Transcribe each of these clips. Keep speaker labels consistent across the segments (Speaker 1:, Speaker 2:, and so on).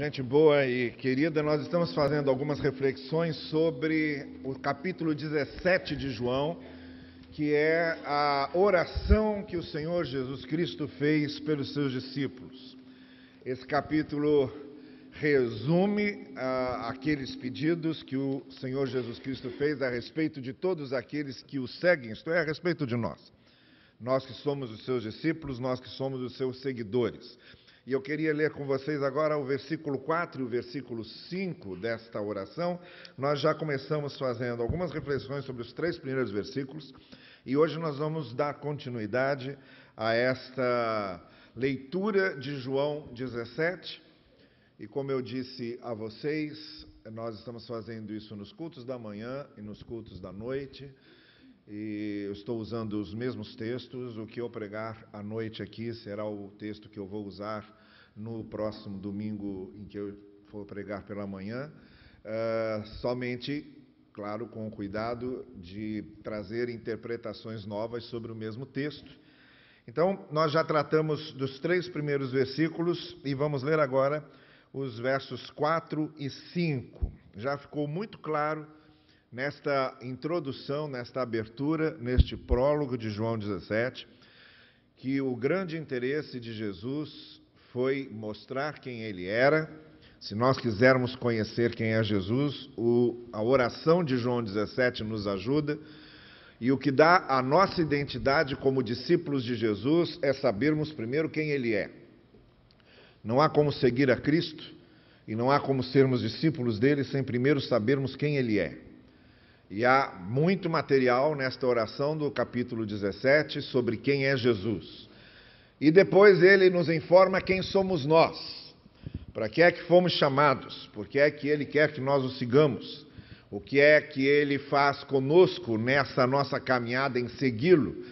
Speaker 1: Gente boa e querida, nós estamos fazendo algumas reflexões sobre o capítulo 17 de João, que é a oração que o Senhor Jesus Cristo fez pelos seus discípulos. Esse capítulo resume aqueles pedidos que o Senhor Jesus Cristo fez a respeito de todos aqueles que o seguem, isto é, a respeito de nós. Nós que somos os seus discípulos, nós que somos os seus seguidores. E eu queria ler com vocês agora o versículo 4 e o versículo 5 desta oração. Nós já começamos fazendo algumas reflexões sobre os 3 primeiros versículos e hoje nós vamos dar continuidade a esta leitura de João 17. E como eu disse a vocês, nós estamos fazendo isso nos cultos da manhã e nos cultos da noite. E eu estou usando os mesmos textos. O que eu pregar à noite aqui será o texto que eu vou usar no próximo domingo em que eu for pregar pela manhã. Somente, claro, com o cuidado de trazer interpretações novas sobre o mesmo texto. Então, nós já tratamos dos 3 primeiros versículos e vamos ler agora os versos 4 e 5. Já ficou muito claro nesta introdução, nesta abertura, neste prólogo de João 17, que o grande interesse de Jesus foi mostrar quem ele era. Se nós quisermos conhecer quem é Jesus, a oração de João 17 nos ajuda, e o que dá a nossa identidade como discípulos de Jesus é sabermos primeiro quem ele é. Não há como seguir a Cristo, e não há como sermos discípulos dele sem primeiro sabermos quem ele é. E há muito material nesta oração do capítulo 17 sobre quem é Jesus. E depois ele nos informa quem somos nós, para que é que fomos chamados, por que é que ele quer que nós o sigamos, o que é que ele faz conosco nessa nossa caminhada em segui-lo,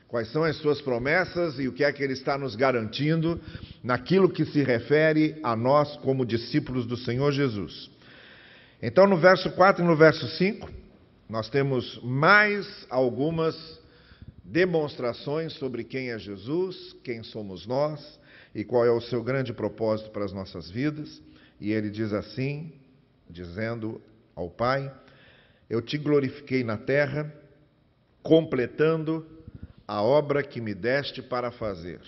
Speaker 1: quais são as suas promessas e o que é que ele está nos garantindo naquilo que se refere a nós como discípulos do Senhor Jesus. Então, no verso 4 e no verso 5, nós temos mais algumas demonstrações sobre quem é Jesus, quem somos nós e qual é o seu grande propósito para as nossas vidas. E ele diz assim, dizendo ao Pai: eu te glorifiquei na terra, completando a obra que me deste para fazer.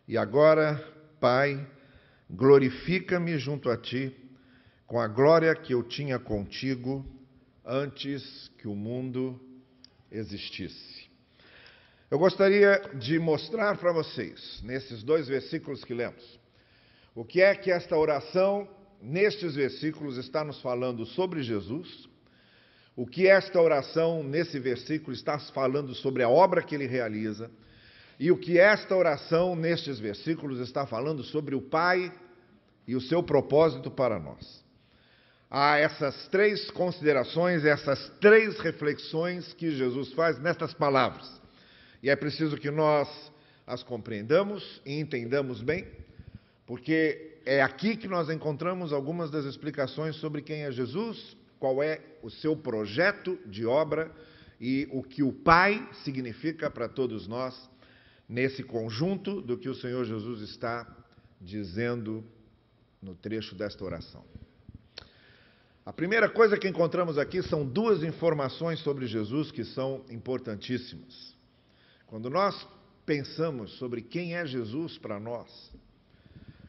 Speaker 1: E agora, Pai, glorifica-me junto a ti com a glória que eu tinha contigo antes que o mundo existisse. Eu gostaria de mostrar para vocês, nesses 2 versículos que lemos, o que é que esta oração, nestes versículos, está nos falando sobre Jesus, o que esta oração, nesse versículo, está falando sobre a obra que ele realiza, e o que esta oração, nestes versículos, está falando sobre o Pai e o seu propósito para nós. Há essas 3 considerações, essas 3 reflexões que Jesus faz nestas palavras. E é preciso que nós as compreendamos e entendamos bem, porque é aqui que nós encontramos algumas das explicações sobre quem é Jesus, qual é o seu projeto de obra e o que o Pai significa para todos nós nesse conjunto do que o Senhor Jesus está dizendo no trecho desta oração. A primeira coisa que encontramos aqui são 2 informações sobre Jesus que são importantíssimas. Quando nós pensamos sobre quem é Jesus para nós,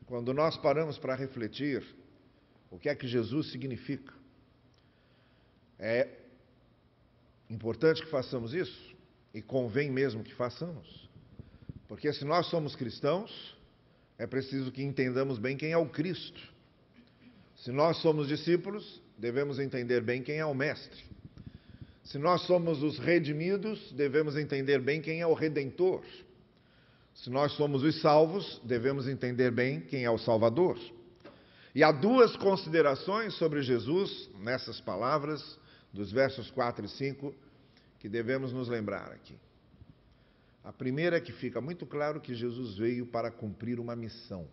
Speaker 1: quando nós paramos para refletir o que é que Jesus significa, é importante que façamos isso e convém mesmo que façamos. Porque se nós somos cristãos, é preciso que entendamos bem quem é o Cristo. Se nós somos discípulos, devemos entender bem quem é o Mestre. Se nós somos os redimidos, devemos entender bem quem é o Redentor. Se nós somos os salvos, devemos entender bem quem é o Salvador. E há 2 considerações sobre Jesus, nessas palavras, dos versos 4 e 5, que devemos nos lembrar aqui. A primeira é que fica muito claro que Jesus veio para cumprir uma missão.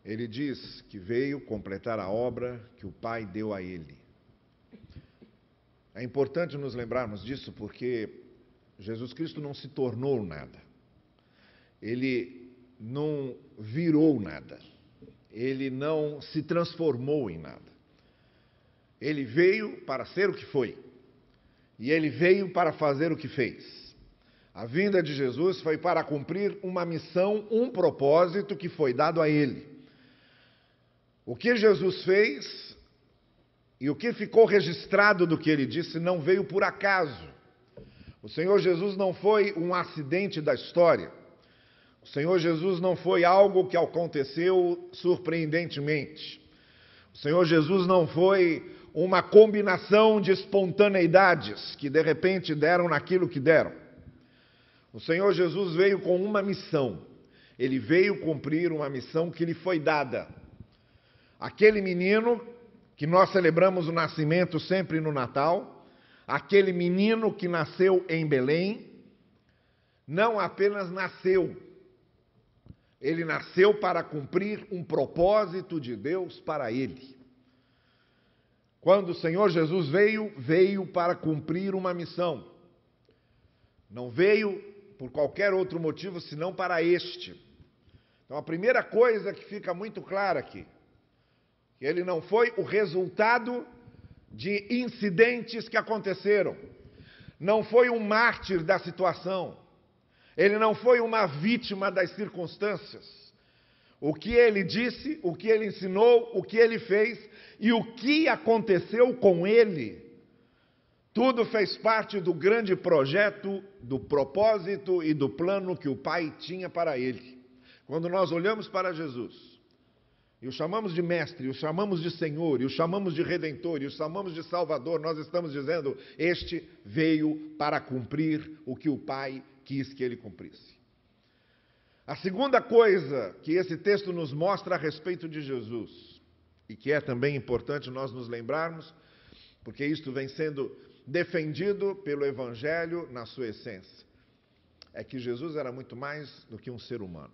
Speaker 1: Ele diz que veio completar a obra que o Pai deu a ele. É importante nos lembrarmos disso porque Jesus Cristo não se tornou nada. Ele não virou nada. Ele não se transformou em nada. Ele veio para ser o que foi. E ele veio para fazer o que fez. A vinda de Jesus foi para cumprir uma missão, um propósito que foi dado a ele. O que Jesus fez e o que ficou registrado do que ele disse não veio por acaso. O Senhor Jesus não foi um acidente da história. O Senhor Jesus não foi algo que aconteceu surpreendentemente. O Senhor Jesus não foi uma combinação de espontaneidades que de repente deram naquilo que deram. O Senhor Jesus veio com uma missão. Ele veio cumprir uma missão que lhe foi dada. Aquele menino que nós celebramos o nascimento sempre no Natal, aquele menino que nasceu em Belém, não apenas nasceu, ele nasceu para cumprir um propósito de Deus para ele. Quando o Senhor Jesus veio, veio para cumprir uma missão. Não veio por qualquer outro motivo senão para este. Então a primeira coisa que fica muito clara aqui, que ele não foi o resultado de incidentes que aconteceram. Não foi um mártir da situação. Ele não foi uma vítima das circunstâncias. O que ele disse, o que ele ensinou, o que ele fez e o que aconteceu com ele, tudo fez parte do grande projeto, do propósito e do plano que o Pai tinha para ele. Quando nós olhamos para Jesus, e o chamamos de mestre, e o chamamos de Senhor, e o chamamos de Redentor, e o chamamos de Salvador, nós estamos dizendo, este veio para cumprir o que o Pai quis que ele cumprisse. A segunda coisa que esse texto nos mostra a respeito de Jesus, e que é também importante nós nos lembrarmos, porque isto vem sendo defendido pelo Evangelho na sua essência, é que Jesus era muito mais do que um ser humano.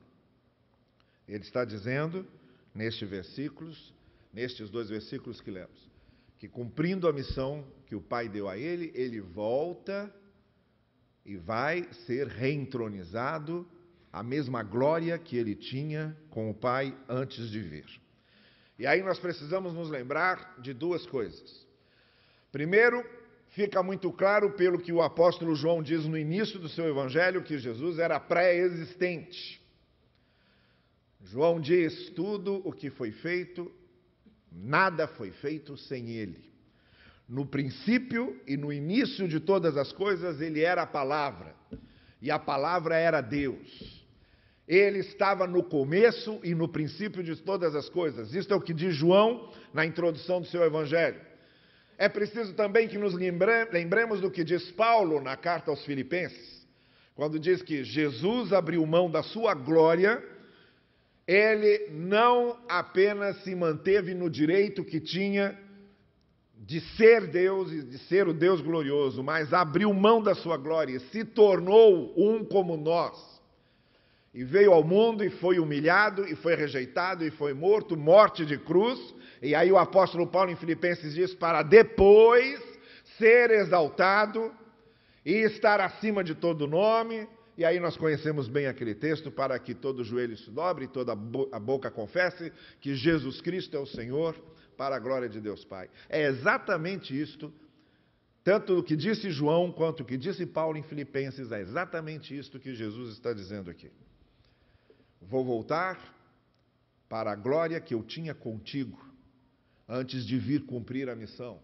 Speaker 1: Ele está dizendo, nestes dois versículos que lemos, que cumprindo a missão que o Pai deu a ele, ele volta e vai ser reentronizado à mesma glória que ele tinha com o Pai antes de vir. E aí nós precisamos nos lembrar de duas coisas. Primeiro, fica muito claro pelo que o apóstolo João diz no início do seu evangelho, que Jesus era pré-existente. João diz, tudo o que foi feito, nada foi feito sem ele. No princípio e no início de todas as coisas, ele era a palavra, e a palavra era Deus. Ele estava no começo e no princípio de todas as coisas. Isto é o que diz João na introdução do seu evangelho. É preciso também que nos lembremos do que diz Paulo na carta aos Filipenses, quando diz que Jesus abriu mão da sua glória. Ele não apenas se manteve no direito que tinha de ser Deus e de ser o Deus glorioso, mas abriu mão da sua glória e se tornou um como nós. E veio ao mundo e foi humilhado, e foi rejeitado, e foi morto, morte de cruz. E aí o apóstolo Paulo em Filipenses diz, para depois ser exaltado e estar acima de todo nome. E aí nós conhecemos bem aquele texto, para que todo joelho se dobre e toda a boca confesse que Jesus Cristo é o Senhor, para a glória de Deus Pai. É exatamente isto, tanto o que disse João quanto o que disse Paulo em Filipenses, é exatamente isto que Jesus está dizendo aqui. Vou voltar para a glória que eu tinha contigo, antes de vir cumprir a missão.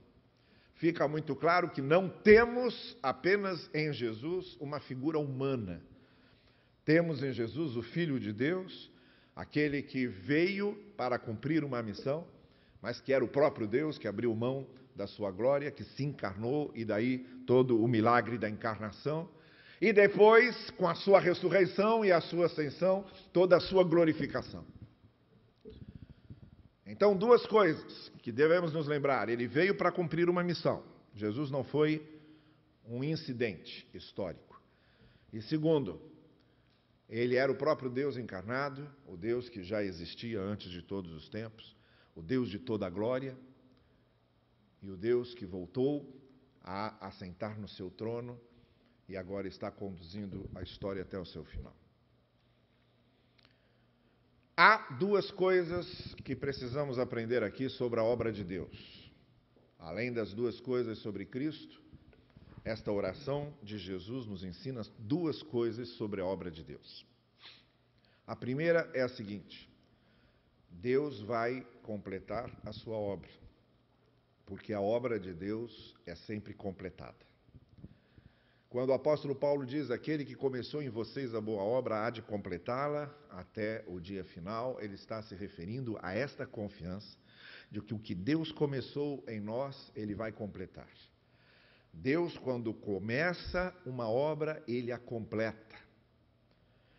Speaker 1: Fica muito claro que não temos apenas em Jesus uma figura humana. Temos em Jesus o Filho de Deus, aquele que veio para cumprir uma missão, mas que era o próprio Deus, que abriu mão da sua glória, que se encarnou, e daí todo o milagre da encarnação. E depois, com a sua ressurreição e a sua ascensão, toda a sua glorificação. Então, duas coisas que devemos nos lembrar. Ele veio para cumprir uma missão. Jesus não foi um incidente histórico. E segundo, ele era o próprio Deus encarnado, o Deus que já existia antes de todos os tempos, o Deus de toda a glória, e o Deus que voltou a assentar no seu trono e agora está conduzindo a história até o seu final. Há duas coisas que precisamos aprender aqui sobre a obra de Deus. Além das duas coisas sobre Cristo, esta oração de Jesus nos ensina duas coisas sobre a obra de Deus. A primeira é a seguinte: Deus vai completar a sua obra, porque a obra de Deus é sempre completada. Quando o apóstolo Paulo diz: aquele que começou em vocês a boa obra há de completá-la até o dia final, ele está se referindo a esta confiança de que o que Deus começou em nós, ele vai completar. Deus, quando começa uma obra, ele a completa.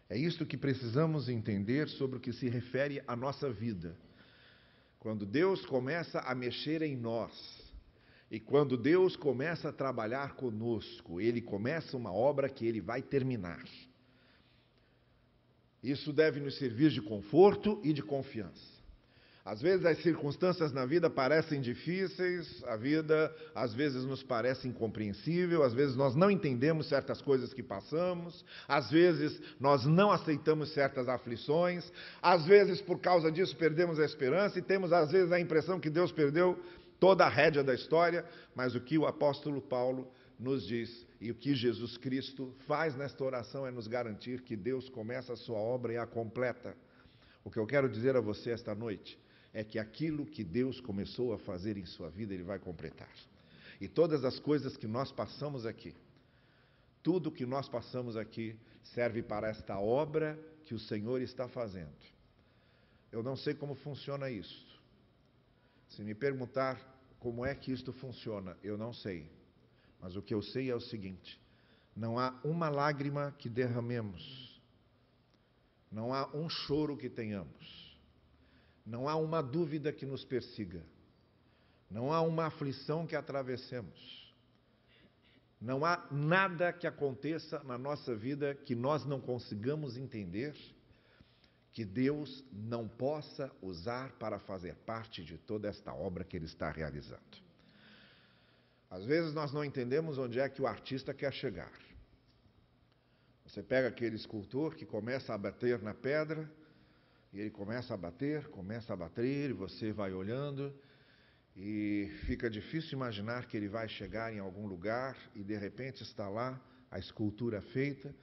Speaker 1: É isto que precisamos entender sobre o que se refere à nossa vida. Quando Deus começa a mexer em nós, e quando Deus começa a trabalhar conosco, ele começa uma obra que ele vai terminar. Isso deve nos servir de conforto e de confiança. Às vezes as circunstâncias na vida parecem difíceis, a vida às vezes nos parece incompreensível, às vezes nós não entendemos certas coisas que passamos, às vezes nós não aceitamos certas aflições, às vezes por causa disso perdemos a esperança e temos às vezes a impressão que Deus perdeu toda a rédea da história, mas o que o apóstolo Paulo nos diz e o que Jesus Cristo faz nesta oração é nos garantir que Deus começa a sua obra e a completa. O que eu quero dizer a você esta noite é que aquilo que Deus começou a fazer em sua vida, ele vai completar. E todas as coisas que nós passamos aqui, tudo que nós passamos aqui, serve para esta obra que o Senhor está fazendo. Eu não sei como funciona isso. Se me perguntar como é que isto funciona, eu não sei. Mas o que eu sei é o seguinte: não há uma lágrima que derramemos, não há um choro que tenhamos, não há uma dúvida que nos persiga, não há uma aflição que atravessemos, não há nada que aconteça na nossa vida que nós não consigamos entender que Deus não possa usar para fazer parte de toda esta obra que Ele está realizando. Às vezes nós não entendemos onde é que o artista quer chegar. Você pega aquele escultor que começa a bater na pedra, e ele começa a bater, e você vai olhando, e fica difícil imaginar que ele vai chegar em algum lugar, e de repente está lá a escultura feita,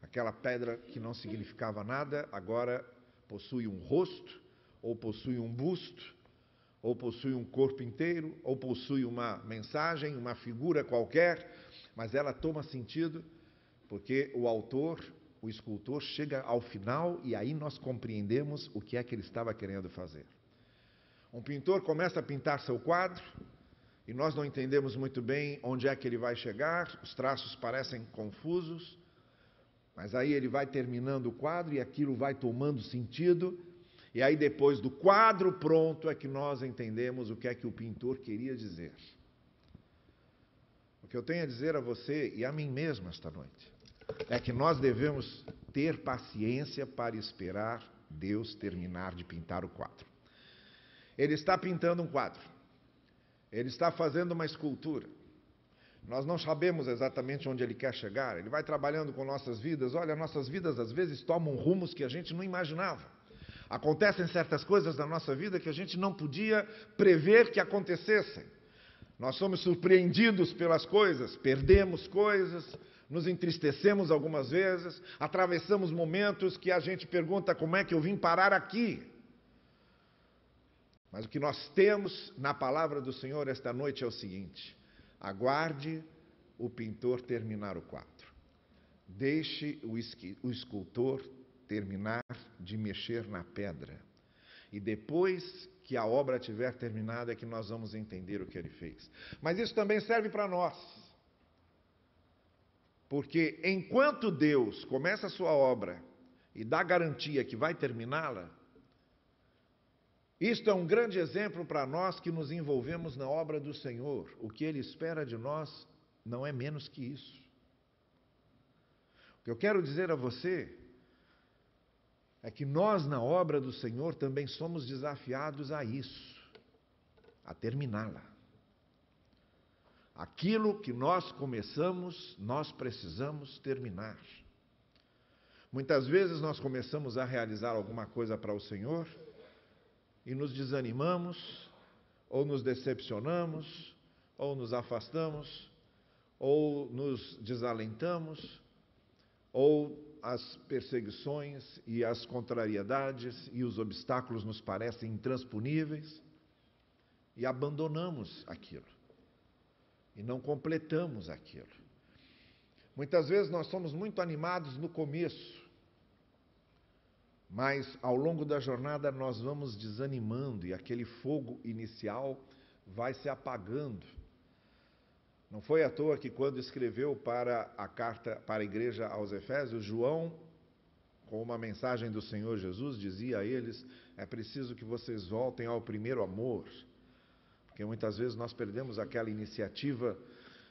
Speaker 1: aquela pedra que não significava nada, agora possui um rosto, ou possui um busto, ou possui um corpo inteiro, ou possui uma mensagem, uma figura qualquer, mas ela toma sentido porque o autor, o escultor, chega ao final e aí nós compreendemos o que é que ele estava querendo fazer. Um pintor começa a pintar seu quadro e nós não entendemos muito bem onde é que ele vai chegar, os traços parecem confusos, mas aí ele vai terminando o quadro e aquilo vai tomando sentido, e aí depois do quadro pronto é que nós entendemos o que é que o pintor queria dizer. O que eu tenho a dizer a você e a mim mesmo esta noite é que nós devemos ter paciência para esperar Deus terminar de pintar o quadro. Ele está pintando um quadro, ele está fazendo uma escultura. Nós não sabemos exatamente onde ele quer chegar, ele vai trabalhando com nossas vidas. Olha, nossas vidas às vezes tomam rumos que a gente não imaginava. Acontecem certas coisas na nossa vida que a gente não podia prever que acontecessem. Nós somos surpreendidos pelas coisas, perdemos coisas, nos entristecemos algumas vezes, atravessamos momentos que a gente pergunta como é que eu vim parar aqui. Mas o que nós temos na palavra do Senhor esta noite é o seguinte: aguarde o pintor terminar o quadro. Deixe o escultor terminar de mexer na pedra. E depois que a obra estiver terminada é que nós vamos entender o que ele fez. Mas isso também serve para nós. Porque enquanto Deus começa a sua obra e dá garantia que vai terminá-la, isto é um grande exemplo para nós que nos envolvemos na obra do Senhor. O que Ele espera de nós não é menos que isso. O que eu quero dizer a você é que nós, na obra do Senhor, também somos desafiados a isso, a terminá-la. Aquilo que nós começamos, nós precisamos terminar. Muitas vezes nós começamos a realizar alguma coisa para o Senhor e nos desanimamos, ou nos decepcionamos, ou nos afastamos, ou nos desalentamos, ou as perseguições e as contrariedades e os obstáculos nos parecem intransponíveis e abandonamos aquilo e não completamos aquilo. Muitas vezes nós somos muito animados no começo, mas ao longo da jornada nós vamos desanimando e aquele fogo inicial vai se apagando. Não foi à toa que quando escreveu para a carta para a igreja aos Efésios, João, com uma mensagem do Senhor Jesus, dizia a eles: é preciso que vocês voltem ao primeiro amor, porque muitas vezes nós perdemos aquela iniciativa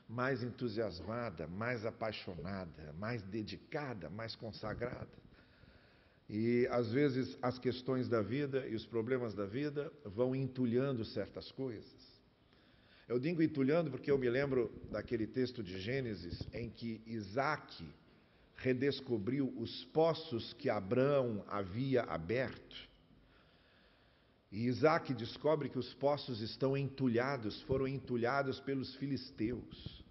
Speaker 1: mais entusiasmada, mais apaixonada, mais dedicada, mais consagrada. E às vezes as questões da vida e os problemas da vida vão entulhando certas coisas. Eu digo entulhando porque eu me lembro daquele texto de Gênesis em que Isaac redescobriu os poços que Abraão havia aberto. E Isaac descobre que os poços estão entulhados, foram entulhados pelos filisteus.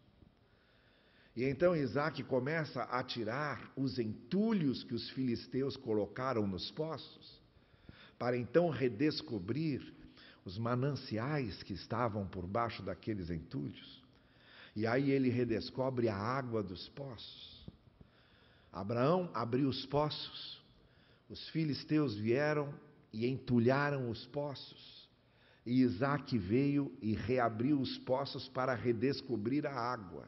Speaker 1: E então Isaac começa a tirar os entulhos que os filisteus colocaram nos poços, para então redescobrir os mananciais que estavam por baixo daqueles entulhos. E aí ele redescobre a água dos poços. Abraão abriu os poços, os filisteus vieram e entulharam os poços. E Isaac veio e reabriu os poços para redescobrir a água.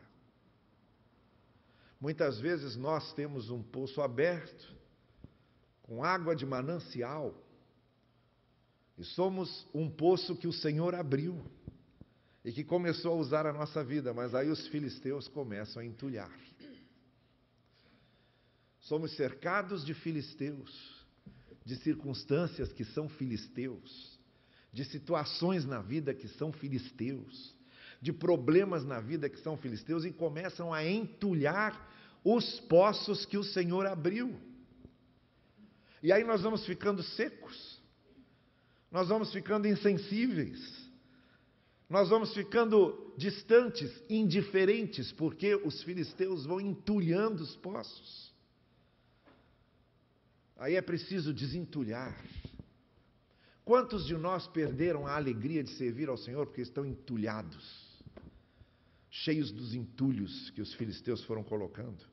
Speaker 1: Muitas vezes nós temos um poço aberto, com água de manancial, e somos um poço que o Senhor abriu e que começou a usar a nossa vida, mas aí os filisteus começam a entulhar. Somos cercados de filisteus, de circunstâncias que são filisteus, de situações na vida que são filisteus, de problemas na vida que são filisteus, e começam a entulhar os poços que o Senhor abriu. E aí nós vamos ficando secos. Nós vamos ficando insensíveis, nós vamos ficando distantes, indiferentes, porque os filisteus vão entulhando os poços. Aí é preciso desentulhar. Quantos de nós perderam a alegria de servir ao Senhor porque estão entulhados, cheios dos entulhos que os filisteus foram colocando?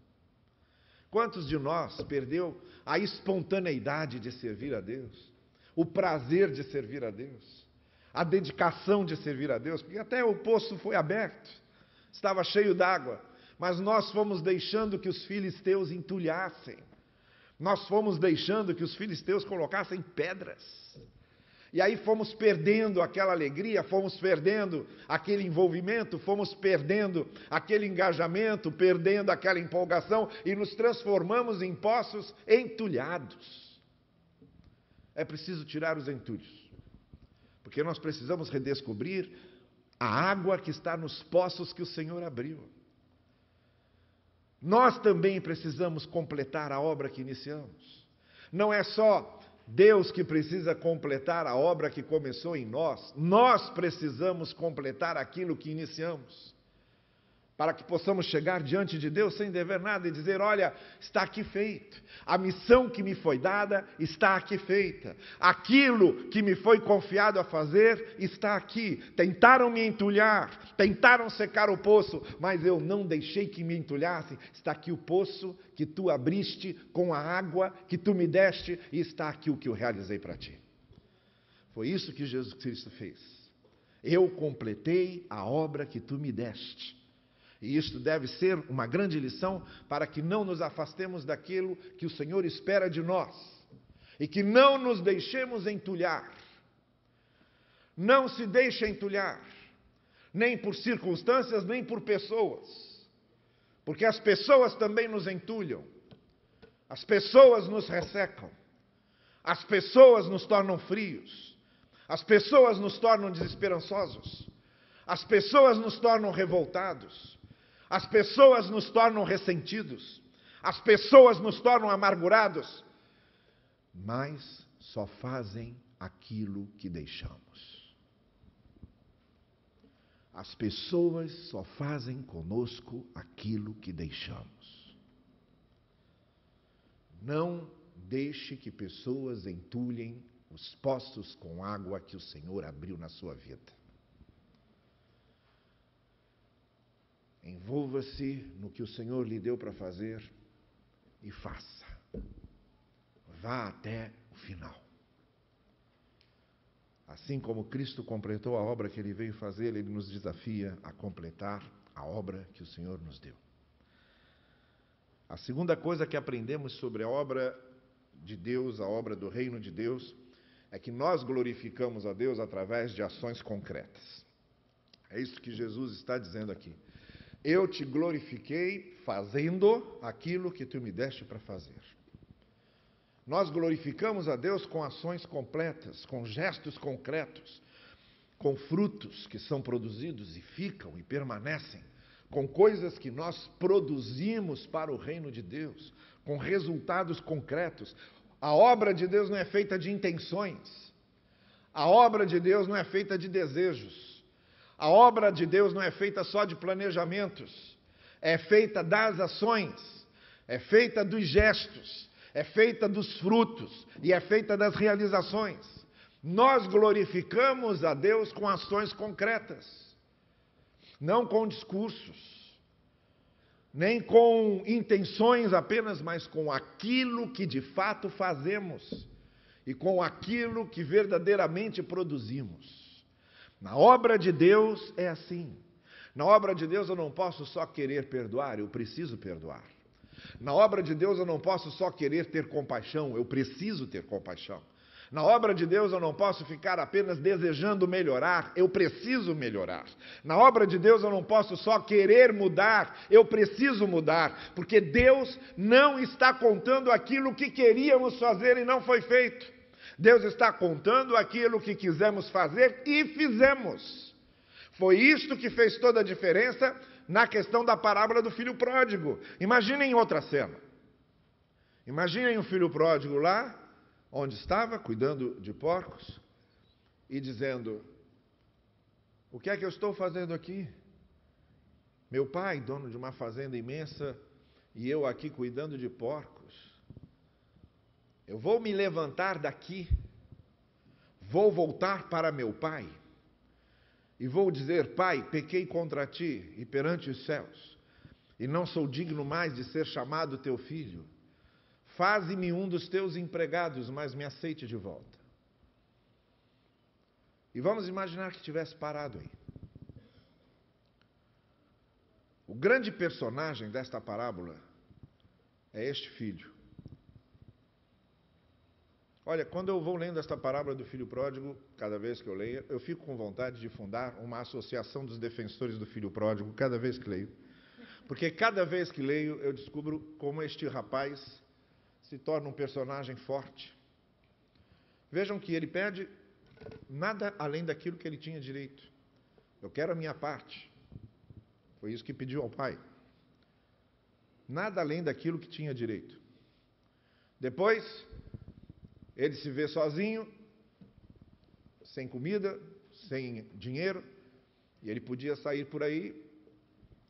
Speaker 1: Quantos de nós perdeu a espontaneidade de servir a Deus? O prazer de servir a Deus, a dedicação de servir a Deus, porque até o poço foi aberto, estava cheio d'água, mas nós fomos deixando que os filisteus entulhassem, nós fomos deixando que os filisteus colocassem pedras, e aí fomos perdendo aquela alegria, fomos perdendo aquele envolvimento, fomos perdendo aquele engajamento, perdendo aquela empolgação, e nos transformamos em poços entulhados. É preciso tirar os entulhos, porque nós precisamos redescobrir a água que está nos poços que o Senhor abriu. Nós também precisamos completar a obra que iniciamos. Não é só Deus que precisa completar a obra que começou em nós, nós precisamos completar aquilo que iniciamos, para que possamos chegar diante de Deus sem dever nada e dizer: olha, está aqui feito, a missão que me foi dada está aqui feita, aquilo que me foi confiado a fazer está aqui. Tentaram me entulhar, tentaram secar o poço, mas eu não deixei que me entulhassem. Está aqui o poço que tu abriste com a água que tu me deste, e está aqui o que eu realizei para ti. Foi isso que Jesus Cristo fez. Eu completei a obra que tu me deste. E isto deve ser uma grande lição para que não nos afastemos daquilo que o Senhor espera de nós e que não nos deixemos entulhar. Não se deixe entulhar, nem por circunstâncias, nem por pessoas, porque as pessoas também nos entulham, as pessoas nos ressecam, as pessoas nos tornam frios, as pessoas nos tornam desesperançosos, as pessoas nos tornam revoltados, as pessoas nos tornam ressentidos, As pessoas nos tornam amargurados, mas só fazem aquilo que deixamos. As pessoas só fazem conosco aquilo que deixamos. Não deixe que pessoas entulhem os poços com água que o Senhor abriu na sua vida. Envolva-se no que o Senhor lhe deu para fazer e faça. Vá até o final. Assim como Cristo completou a obra que Ele veio fazer, Ele nos desafia a completar a obra que o Senhor nos deu. A segunda coisa que aprendemos sobre a obra de Deus, a obra do reino de Deus, é que nós glorificamos a Deus através de ações concretas. É isso que Jesus está dizendo aqui. Eu te glorifiquei fazendo aquilo que tu me deste para fazer. Nós glorificamos a Deus com ações completas, com gestos concretos, com frutos que são produzidos e ficam e permanecem, com coisas que nós produzimos para o reino de Deus, com resultados concretos. A obra de Deus não é feita de intenções. A obra de Deus não é feita de desejos. A obra de Deus não é feita só de planejamentos. É feita das ações, é feita dos gestos, é feita dos frutos e é feita das realizações. Nós glorificamos a Deus com ações concretas, não com discursos, nem com intenções apenas, mas com aquilo que de fato fazemos e com aquilo que verdadeiramente produzimos. Na obra de Deus é assim. Na obra de Deus eu não posso só querer perdoar, eu preciso perdoar. Na obra de Deus eu não posso só querer ter compaixão, eu preciso ter compaixão. Na obra de Deus eu não posso ficar apenas desejando melhorar, eu preciso melhorar. Na obra de Deus eu não posso só querer mudar, eu preciso mudar, porque Deus não está contando aquilo que queríamos fazer e não foi feito. Deus está contando aquilo que quisemos fazer e fizemos. Foi isto que fez toda a diferença na questão da parábola do filho pródigo. Imaginem outra cena. Imaginem o filho pródigo lá, onde estava, cuidando de porcos, e dizendo: o que é que eu estou fazendo aqui? Meu pai, dono de uma fazenda imensa, e eu aqui cuidando de porcos. Eu vou me levantar daqui, vou voltar para meu pai, e vou dizer: Pai, pequei contra ti e perante os céus, e não sou digno mais de ser chamado teu filho. Faze-me um dos teus empregados, mas me aceite de volta. E vamos imaginar que tivesse parado aí. O grande personagem desta parábola é este filho. Olha, quando eu vou lendo esta parábola do filho pródigo, cada vez que eu leio, eu fico com vontade de fundar uma associação dos defensores do filho pródigo, cada vez que leio. Porque cada vez que leio, eu descubro como este rapaz se torna um personagem forte. Vejam que ele pede nada além daquilo que ele tinha direito. Eu quero a minha parte. Foi isso que pediu ao pai. Nada além daquilo que tinha direito. Depois, ele se vê sozinho, sem comida, sem dinheiro, e ele podia sair por aí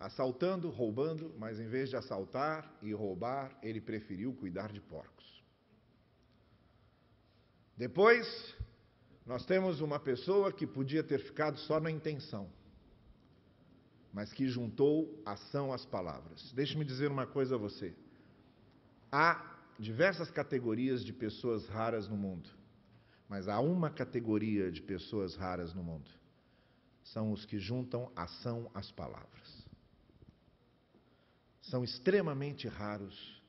Speaker 1: assaltando, roubando, mas em vez de assaltar e roubar, ele preferiu cuidar de porcos. Depois, nós temos uma pessoa que podia ter ficado só na intenção, mas que juntou ação às palavras. Deixe-me dizer uma coisa a você. Há diversas categorias de pessoas raras no mundo, mas há uma categoria de pessoas raras no mundo. São os que juntam ação às palavras. São extremamente raros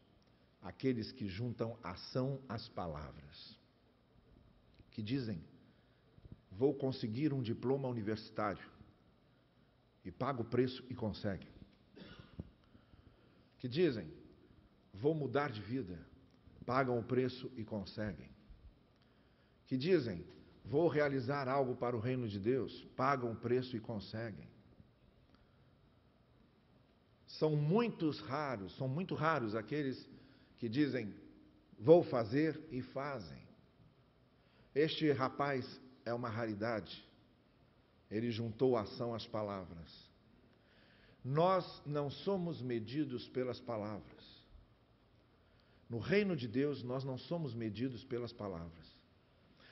Speaker 1: aqueles que juntam ação às palavras, que dizem: vou conseguir um diploma universitário, e paga o preço e consegue. Que dizem: vou mudar de vida, pagam o preço e conseguem. Que dizem: vou realizar algo para o reino de Deus, pagam o preço e conseguem. são muito raros aqueles que dizem, vou fazer e fazem. Este rapaz é uma raridade. Ele juntou a ação às palavras. Nós não somos medidos pelas palavras. No reino de Deus, nós não somos medidos pelas palavras.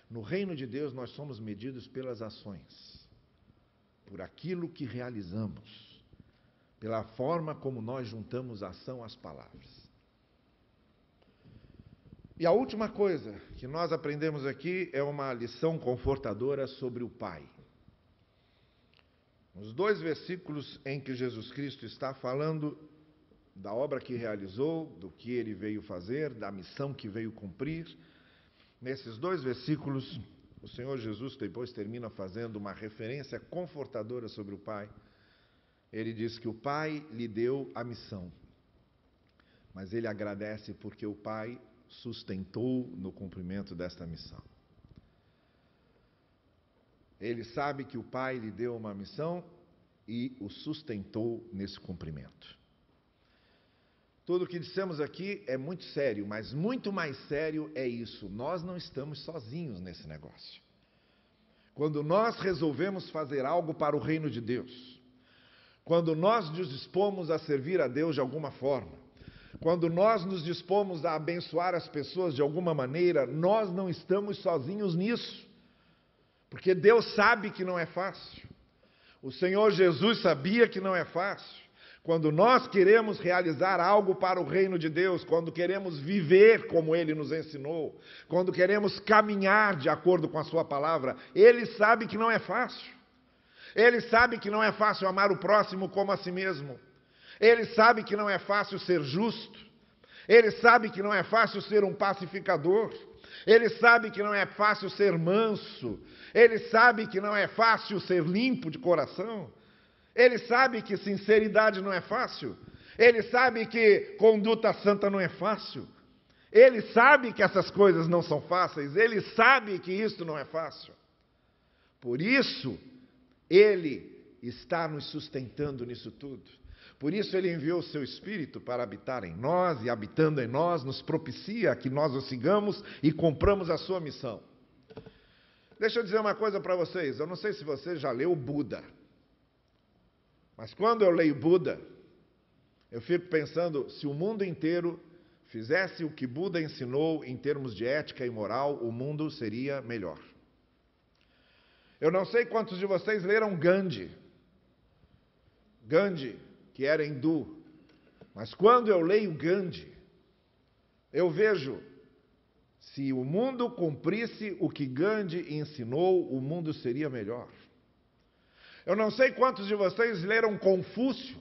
Speaker 1: No reino de Deus, nós somos medidos pelas ações, por aquilo que realizamos, pela forma como nós juntamos a ação às palavras. E a última coisa que nós aprendemos aqui é uma lição confortadora sobre o Pai. Nos 2 versículos em que Jesus Cristo está falando da obra que realizou, do que ele veio fazer, da missão que veio cumprir, nesses 2 versículos, o Senhor Jesus depois termina fazendo uma referência confortadora sobre o Pai. Ele diz que o Pai lhe deu a missão, mas ele agradece porque o Pai sustentou no cumprimento desta missão. Ele sabe que o Pai lhe deu uma missão e o sustentou nesse cumprimento. Tudo o que dissemos aqui é muito sério, mas muito mais sério é isso. Nós não estamos sozinhos nesse negócio. Quando nós resolvemos fazer algo para o reino de Deus, quando nós nos dispomos a servir a Deus de alguma forma, quando nós nos dispomos a abençoar as pessoas de alguma maneira, nós não estamos sozinhos nisso. Porque Deus sabe que não é fácil. O Senhor Jesus sabia que não é fácil. Quando nós queremos realizar algo para o reino de Deus, quando queremos viver como Ele nos ensinou, quando queremos caminhar de acordo com a Sua palavra, Ele sabe que não é fácil. Ele sabe que não é fácil amar o próximo como a si mesmo. Ele sabe que não é fácil ser justo. Ele sabe que não é fácil ser um pacificador. Ele sabe que não é fácil ser manso. Ele sabe que não é fácil ser limpo de coração. Ele sabe que sinceridade não é fácil. Ele sabe que conduta santa não é fácil. Ele sabe que essas coisas não são fáceis. Ele sabe que isso não é fácil. Por isso, Ele está nos sustentando nisso tudo. Por isso Ele enviou o Seu Espírito para habitar em nós, e habitando em nós, nos propicia que nós o sigamos e cumpramos a Sua missão. Deixa eu dizer uma coisa para vocês. Eu não sei se você já leu Buda. Mas quando eu leio Buda, eu fico pensando, se o mundo inteiro fizesse o que Buda ensinou em termos de ética e moral, o mundo seria melhor. Eu não sei quantos de vocês leram Gandhi. Gandhi, que era hindu. Mas quando eu leio Gandhi, eu vejo, se o mundo cumprisse o que Gandhi ensinou, o mundo seria melhor. Eu não sei quantos de vocês leram Confúcio,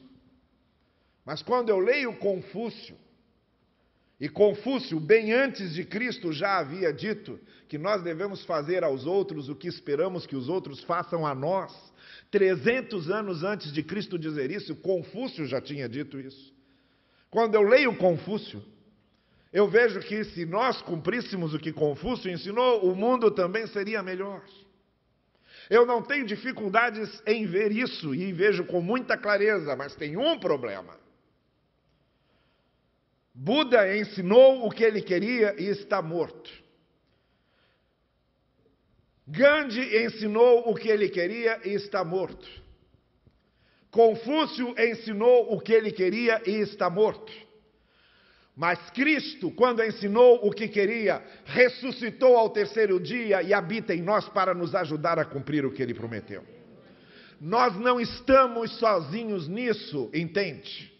Speaker 1: mas quando eu leio Confúcio, e Confúcio, bem antes de Cristo, já havia dito que nós devemos fazer aos outros o que esperamos que os outros façam a nós. 300 anos antes de Cristo dizer isso, Confúcio já tinha dito isso. Quando eu leio Confúcio, eu vejo que se nós cumpríssemos o que Confúcio ensinou, o mundo também seria melhor. Eu não tenho dificuldades em ver isso e vejo com muita clareza, mas tem um problema. Buda ensinou o que ele queria e está morto. Gandhi ensinou o que ele queria e está morto. Confúcio ensinou o que ele queria e está morto. Mas Cristo, quando ensinou o que queria, ressuscitou ao 3º dia e habita em nós para nos ajudar a cumprir o que Ele prometeu. Nós não estamos sozinhos nisso, entende?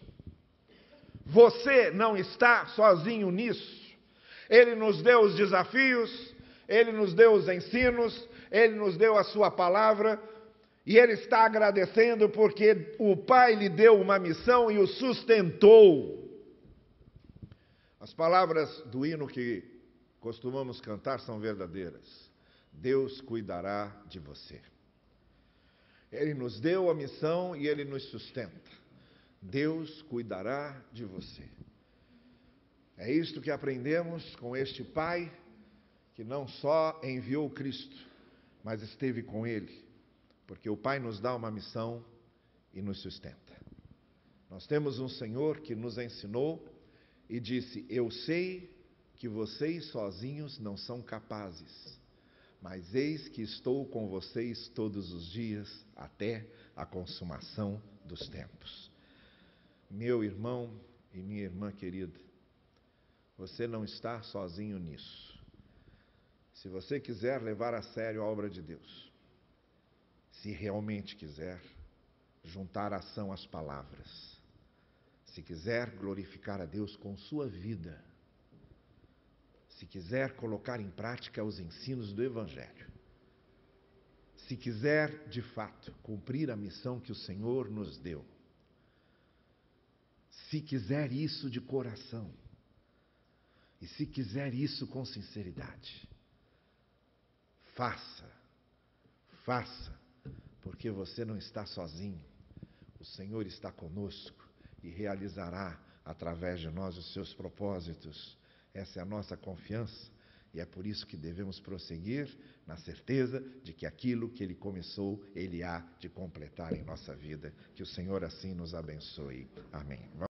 Speaker 1: Você não está sozinho nisso. Ele nos deu os desafios, Ele nos deu os ensinos, Ele nos deu a Sua palavra, e Ele está agradecendo porque o Pai lhe deu uma missão e o sustentou. As palavras do hino que costumamos cantar são verdadeiras. Deus cuidará de você. Ele nos deu a missão e Ele nos sustenta. Deus cuidará de você. É isto que aprendemos com este Pai, que não só enviou Cristo, mas esteve com Ele, porque o Pai nos dá uma missão e nos sustenta. Nós temos um Senhor que nos ensinou e disse: eu sei que vocês sozinhos não são capazes, mas eis que estou com vocês todos os dias até a consumação dos tempos. Meu irmão e minha irmã querida, você não está sozinho nisso. Se você quiser levar a sério a obra de Deus, se realmente quiser juntar ação às palavras, se quiser glorificar a Deus com sua vida, se quiser colocar em prática os ensinos do Evangelho, se quiser, de fato, cumprir a missão que o Senhor nos deu, se quiser isso de coração, e se quiser isso com sinceridade, faça, porque você não está sozinho. O Senhor está conosco e realizará através de nós os seus propósitos. Essa é a nossa confiança e é por isso que devemos prosseguir na certeza de que aquilo que Ele começou, Ele há de completar em nossa vida. Que o Senhor assim nos abençoe. Amém.